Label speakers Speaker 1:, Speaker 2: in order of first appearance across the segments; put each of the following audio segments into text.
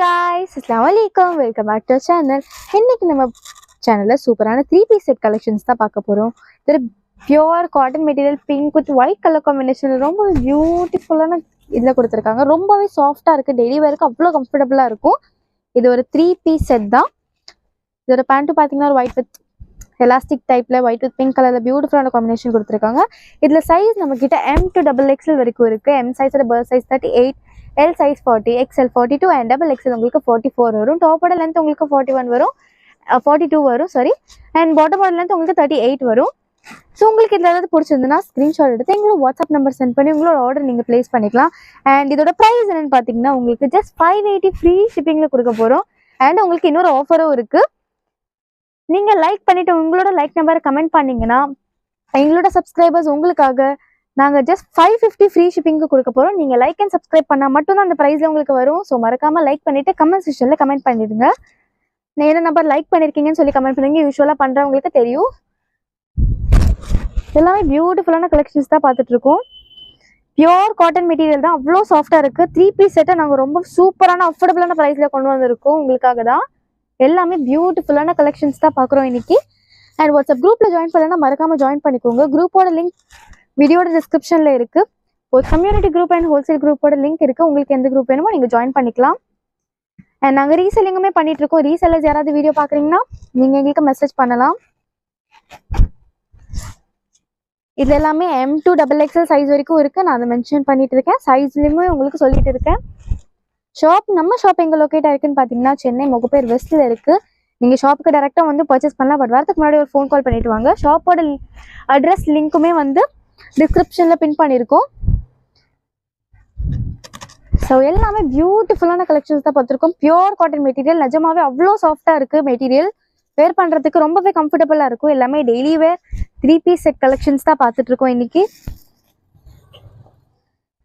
Speaker 1: guys, Assalamualaikum. Welcome back to our channel. இன்னைக்கு நம்ம சேனல்ல சூப்பரான 3 piece set collections தான் பார்க்க போறோம். இது pure cotton material pink with white colour combination ரொம்ப பியூட்டிஃபுல்லான இதுல கொடுத்திருக்காங்க. ரொம்பவே சாஃப்ட்டா இருக்கு. டெய்லி வேருக்கு அவ்வளோ கம்ஃபர்டபுளா இருக்கும். இது ஒரு 3 piece செட் தான். இதோட பேண்ட் பாத்தீங்கன்னா ஒயிட் வித் எலாஸ்டிக் டைப்ல ஒயிட் வித் பிங்க் கலர்ல பியூட்டிஃபுல்லான காம்பினேஷன் கொடுத்திருக்காங்க. இதுல சைஸ் நம்ம கிட்ட M to XXL வரைக்கும் இருக்கு. M சைஸோட பர்த் size 38, L size 40, XL 42 and XXL உங்களுக்கு 44 வரும். டாப்போட லென்த் உங்களுக்கு 41 வரும், 42 வரும் சாரி, அண்ட் பாட்டமோட லென்த் உங்களுக்கு 38 வரும். ஸோ உங்களுக்கு இதில் ஏதாவது பிடிச்சிருந்துன்னா ஸ்க்ரீன்ஷாட் எடுத்து எங்களோட வாட்ஸ்அப் நம்பர் சென்ட் பண்ணி உங்களோட ஆர்டர் நீங்கள் ப்ளேஸ் பண்ணிக்கலாம். அண்ட் இதோட ப்ரைஸ் என்னென்னு பார்த்தீங்கன்னா உங்களுக்கு ஜஸ்ட் 580 ஃப்ரீ ஷிப்பிங்கில் கொடுக்க போகிறோம். அண்ட் உங்களுக்கு இன்னொரு ஆஃபரும் இருக்குது. நீங்கள் லைக் பண்ணிவிட்டு உங்களோட லைக் நம்பரை கமெண்ட் பண்ணிங்கன்னா எங்களோட சப்ஸ்கிரைபர்ஸ் உங்களுக்காக நாங்கள் ஜஸ்ட் 550 ஃப்ரீ ஷிப்பிங்க்கு கொடுக்க போகிறோம். நீங்கள் லைக் அண்ட் சப்ஸ்கிரைப் பண்ணால் மட்டும்தான் அந்த ப்ரைஸில் உங்களுக்கு வரும். ஸோ மறக்காமல் லைக் பண்ணிவிட்டு கமெண்ட் செக்ஷனில் கமெண்ட் பண்ணிடுங்க. நான் என்ன நம்பர் லைக் பண்ணியிருக்கீங்கன்னு சொல்லி கமெண்ட் பண்ணுங்க. யூஸ்வலாக பண்ணுறவங்களுக்கு தெரியும். எல்லாமே பியூட்டிஃபுல்லான கலெக்ஷன்ஸ் தான் பார்த்துட்ருக்கோம். பியூர் காட்டன் மெட்டீரியல் தான், அவ்வளோ சாஃப்டாக இருக்குது. 3 piece செட்டை நாங்கள் ரொம்ப சூப்பரான அஃபோர்டபுளான ப்ரைஸில் கொண்டு வந்திருக்கோம் உங்களுக்காக தான். எல்லாமே பியூட்டிஃபுல்லான கலெக்ஷன்ஸ் தான் பார்க்குறோம் இன்னைக்கு. அண்ட் வாட்ஸ்அப் குரூப்பில் ஜாயின் பண்ணலன்னா மறக்காமல் ஜாயின் பண்ணிக்கோங்க. குரூப்போட லிங்க் வீடியோட டிஸ்கிரிப்ஷனில் இருக்குது. ஒரு கம்யூனிட்டி குரூப் அண்ட் ஹோல்சேல் குரூப்போட லிங்க் இருக்குது. உங்களுக்கு எந்த குரூப் வேணுமோ நீங்கள் ஜாயின் பண்ணிக்கலாம். அண்ட் நாங்கள் ரீசெல்லிங்குமே பண்ணிகிட்ருக்கோம். ரீசெல்லர்ஸ் யாராவது வீடியோ பார்க்குறீங்கன்னா நீங்கள் எங்களுக்கு மெசேஜ் பண்ணலாம். இது எல்லாமே M to XXL சைஸ் வரைக்கும் இருக்குது. நான் அதை மென்ஷன் பண்ணிட்டு இருக்கேன். சைஸ்லையுமே உங்களுக்கு சொல்லிட்டு இருக்கேன். நம்ம ஷாப் எங்கே லொக்கேட் ஆயிருக்குன்னு பார்த்தீங்கன்னா சென்னை முகப்பேர் வெஸ்ட்டில் இருக்குது. நீங்கள் ஷாப்புக்கு டேரெக்டாக வந்து பர்ச்சேஸ் பண்ணலாம். பட் வரதுக்கு முன்னாடி ஒரு ஃபோன் கால் பண்ணிட்டு வாங்க. ஷாப்போட அட்ரஸ் லிங்க்குமே வந்து டிஸ்கிரிப்ஷனில் பின் பண்ணியிருக்கோம். ஸோ எல்லாமே பியூட்டிஃபுல்லான கலெக்ஷன்ஸ் தான் பார்த்துருக்கோம். பியூர் காட்டன் மெட்டீரியல் நிஜமாவே அவ்வளோ சாஃப்டாக இருக்குது. மெட்டீரியல் வேர் பண்ணுறதுக்கு ரொம்பவே கம்ஃபர்டபுளாக இருக்கும். எல்லாமே டெய்லி வேர் 3 piece செட் கலெக்ஷன்ஸ் தான் பார்த்துட்ருக்கோம் இன்னைக்கு.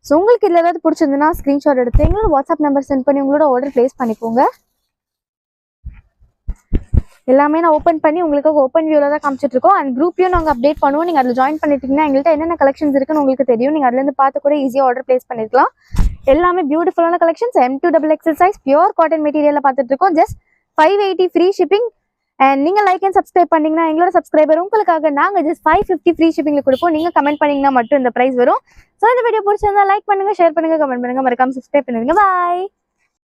Speaker 1: ஸோ உங்களுக்கு இதில் ஏதாவது பிடிச்சிருந்துன்னா ஸ்க்ரீன்ஷாட் எடுத்து எங்களோட வாட்ஸ்அப் நம்பர் சென்ட் பண்ணி உங்களோட ஆர்டர் ப்ளேஸ் பண்ணிக்கோங்க. எல்லாமே நான் ஓப்பன் பண்ணி உங்களுக்கு ஓப்பன் வியூவில் தான் காமிச்சிட்டு இருக்கோம். அண்ட் குரூப்பையும் நாங்கள் அப்டேட் பண்ணுவோம். நீங்கள் அதில் ஜாயின் பண்ணிட்டீங்கன்னா எங்கள்கிட்ட என்னென்ன கலெக்ஷன்ஸ் இருக்குன்னு உங்களுக்கு தெரியும். நீங்கள் அதுலேருந்து பார்த்து கூட ஈஸியாக ஆர்டர் ப்ளேஸ் பண்ணிருக்கலாம். எல்லாமே பியூட்டிஃபுல்லான collections M to XXL size pure cotton மெட்டீரியலில் பார்த்துட்டு இருக்கோம். Just 580 free shipping. அண்ட் நீங்கள் லைக் அண்ட் சப்ஸ்கிரைப் பண்ணிங்கன்னா எங்களோட சப்ஸ்கிரைபர் உங்களுக்காக நாங்கள் ஜஸ்ட் 550 ஃப்ரீ ஷிப்பிங்கில் கொடுப்போம். நீங்கள் கமெண்ட் பண்ணிங்கன்னா மட்டும் இந்த ப்ரைஸ் வரும். ஸோ இந்த வீடியோ பிடிச்சிருந்தா லைக் பண்ணுங்கள், ஷேர் பண்ணுங்கள், கமெண்ட் பண்ணுங்கள், மறக்காம சப்ஸ்கிரைப் பண்ணுங்க. பாய்.